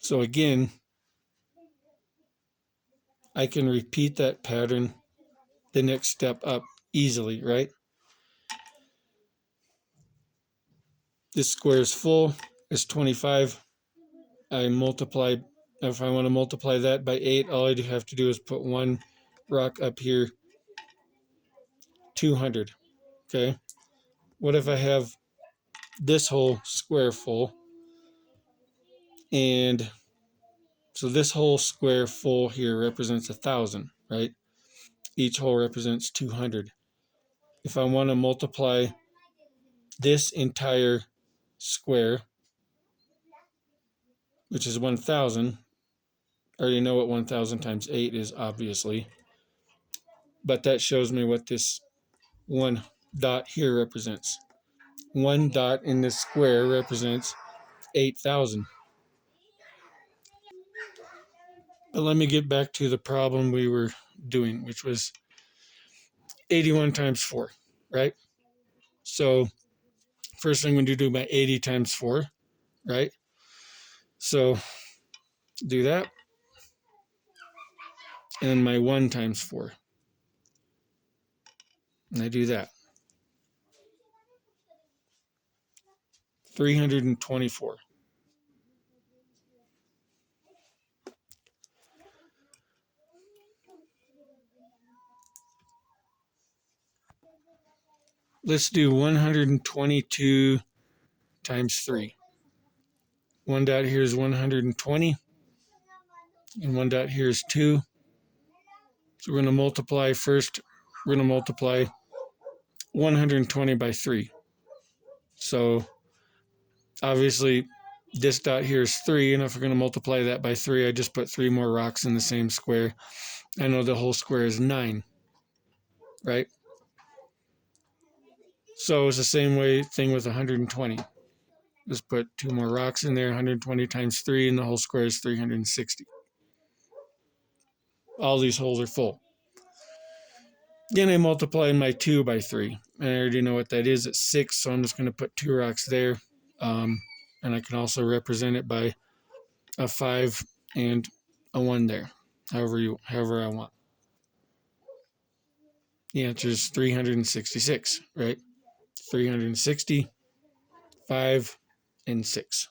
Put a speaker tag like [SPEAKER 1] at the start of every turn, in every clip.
[SPEAKER 1] So again, I can repeat that pattern the next step up easily, right? This square is full, it's 25. I multiply, if I want to multiply that by 8, all I have to do is put one rock up here, 200. Okay. What if I have this whole square full? And so this whole square full here represents 1,000, right? Each hole represents 200. If I want to multiply this entire square, which is 1,000, I already know what 1,000 times 8 is, obviously. But that shows me what this one dot here represents. One dot in this square represents 8,000. But let me get back to the problem we were doing, which was 81 times 4, right? So first I'm going to do my 80 times 4, right? So do that. And my 1 times 4. And I do that. 324. Let's do 122 times 3. One dot here is 120. And one dot here is 2. So we're going to multiply first. We're going to multiply 120 by 3. So obviously this dot here is 3. And if we're going to multiply that by 3, I just put 3 more rocks in the same square. I know the whole square is 9, right? So it's the same thing with 120. Just put 2 more rocks in there, 120 times 3, and the whole square is 360. All these holes are full. Then I multiply my 2 by 3. And I already know what that is. It's 6, so I'm just going to put 2 rocks there. And I can also represent it by a 5 and a 1 there, however I want. The answer is 366, right? 360, 5, and 6.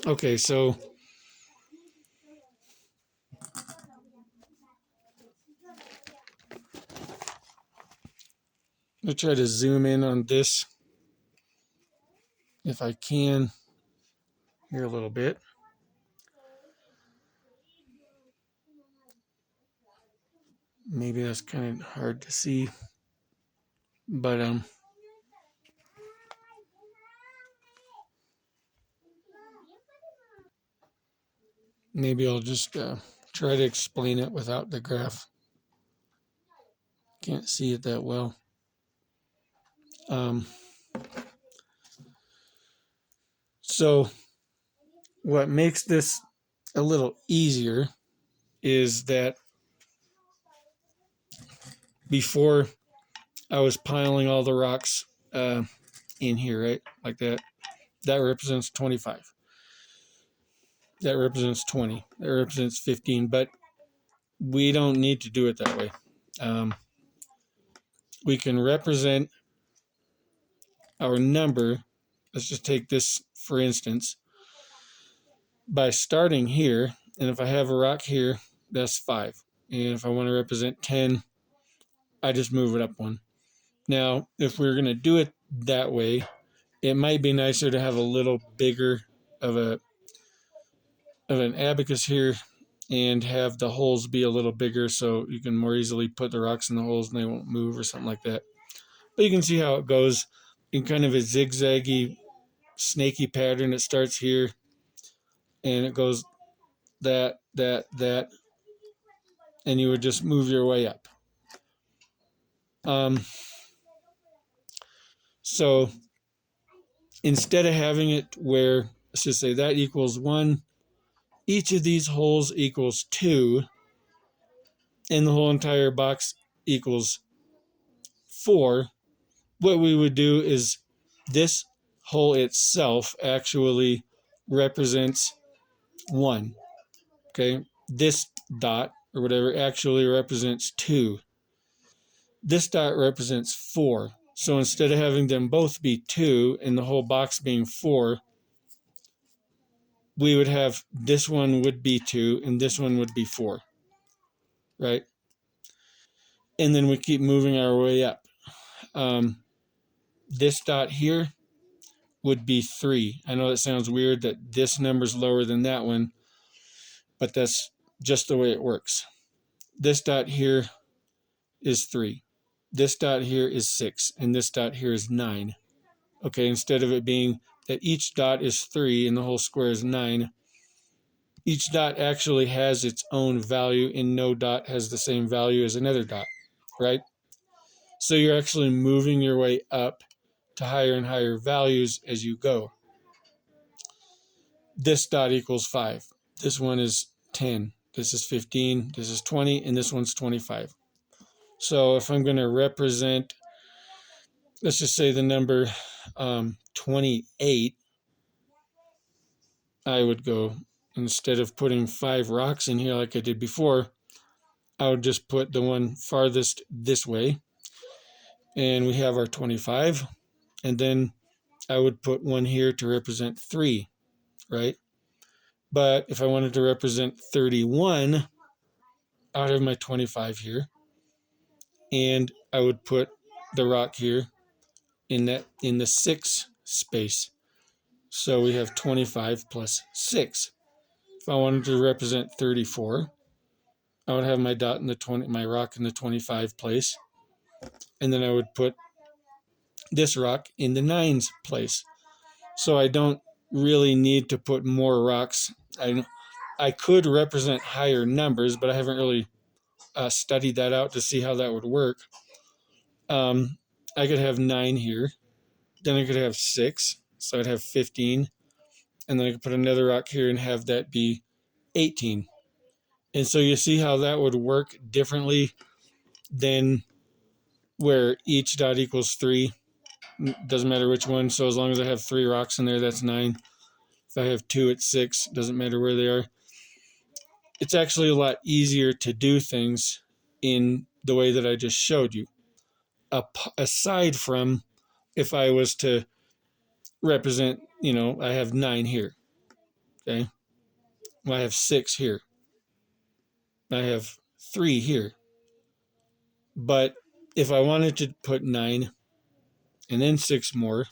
[SPEAKER 1] Okay, so I'll try to zoom in on this if I can here a little bit. Maybe that's kind of hard to see, but maybe I'll just try to explain it without the graph. Can't see it that well. So what makes this a little easier is that before I was piling all the rocks in here, right? Like that. That represents 25. That represents 20. That represents 15. But we don't need to do it that way. We can represent our number. Let's just take this for instance. By starting here, and if I have a rock here, that's 5. And if I want to represent 10, I just move it up 1. Now, if we're going to do it that way, it might be nicer to have a little bigger of an abacus here and have the holes be a little bigger so you can more easily put the rocks in the holes and they won't move or something like that. But you can see how it goes in kind of a zigzaggy, snaky pattern. It starts here and it goes that, and you would just move your way up. So instead of having it where, let's just say that equals 1, each of these holes equals 2, and the whole entire box equals 4, what we would do is this hole itself actually represents 1. Okay, this dot or whatever actually represents 2. This dot represents 4. So instead of having them both be 2 and the whole box being 4, we would have this one would be 2 and this one would be 4, right? And then we keep moving our way up. This dot here would be 3. I know that sounds weird that this number's lower than that one, but that's just the way it works. This dot here is 3. This dot here is 6, and this dot here is 9. Okay, instead of it being that each dot is 3 and the whole square is 9, each dot actually has its own value, and no dot has the same value as another dot, right? So you're actually moving your way up to higher and higher values as you go. This dot equals 5. This one is 10. This is 15. This is 20. And this one's 25. So if I'm going to represent, let's just say the number 28, I would go, instead of putting 5 rocks in here like I did before, I would just put the one farthest this way. And we have our 25. And then I would put one here to represent 3, right? But if I wanted to represent 31, I would have my 25 here. And I would put the rock here in the 6 space. So we have 25 plus 6. If I wanted to represent 34, I would have my dot in the 20, my rock in the 25 place. And then I would put this rock in the 9's place. So I don't really need to put more rocks. I could represent higher numbers, but I haven't really studied that out to see how that would work. I could have 9 here. Then I could have 6. So I'd have 15. And then I could put another rock here and have that be 18. And so you see how that would work differently than where each dot equals 3. Doesn't matter which one. So as long as I have 3 rocks in there, that's 9. If I have 2, it's 6. Doesn't matter where they are. It's actually a lot easier to do things in the way that I just showed you. Aside from if I was to represent, I have 9 here. Okay. Well, I have 6 here. I have 3 here. But if I wanted to put 9 and then 6 more,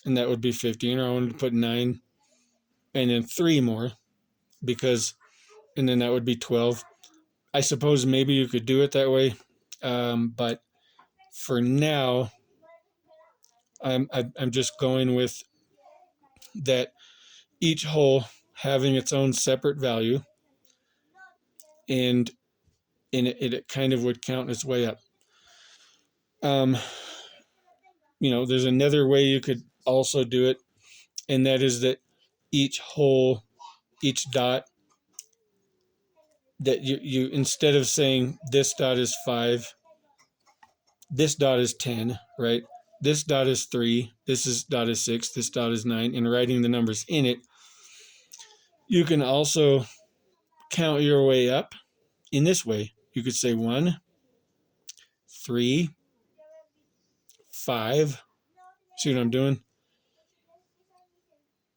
[SPEAKER 1] and that would be 15, or I wanted to put 9 and then 3 more, and then that would be 12. I suppose maybe you could do it that way. But for now, I'm just going with that each hole having its own separate value, and it kind of would count its way up. There's another way you could also do it, and that is that each hole, each dot, that you instead of saying this dot is 5, this dot is 10, right? This dot is 3, dot is 6, this dot is 9, and writing the numbers in it, you can also count your way up in this way. You could say 1, 3, 5. See what I'm doing?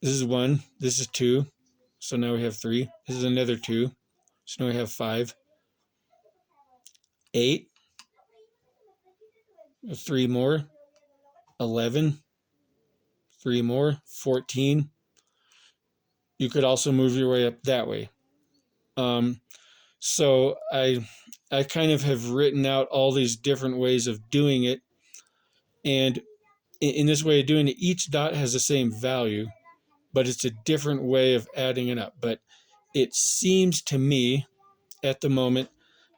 [SPEAKER 1] This is 1, this is 2, so now we have 3. This is another 2, so now we have 5. 8, 3 more, 11, 3 more, 14. You could also move your way up that way. So I kind of have written out all these different ways of doing it, and in this way of doing it, each dot has the same value, but it's a different way of adding it up. But it seems to me at the moment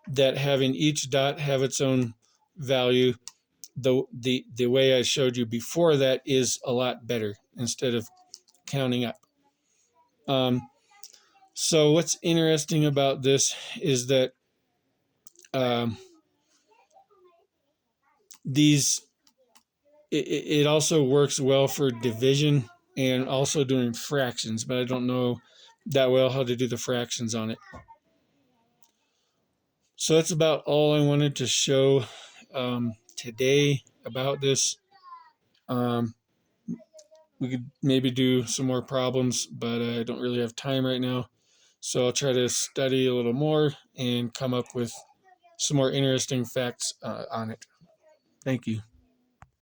[SPEAKER 1] that having each dot have its own value, the way I showed you before that, is a lot better instead of counting up. So what's interesting about this is that it also works well for division. and also doing fractions, but I don't know that well how to do the fractions on it. So that's about all I wanted to show today about this. We could maybe do some more problems, but I don't really have time right now. So I'll try to study a little more and come up with some more interesting facts on it. Thank you.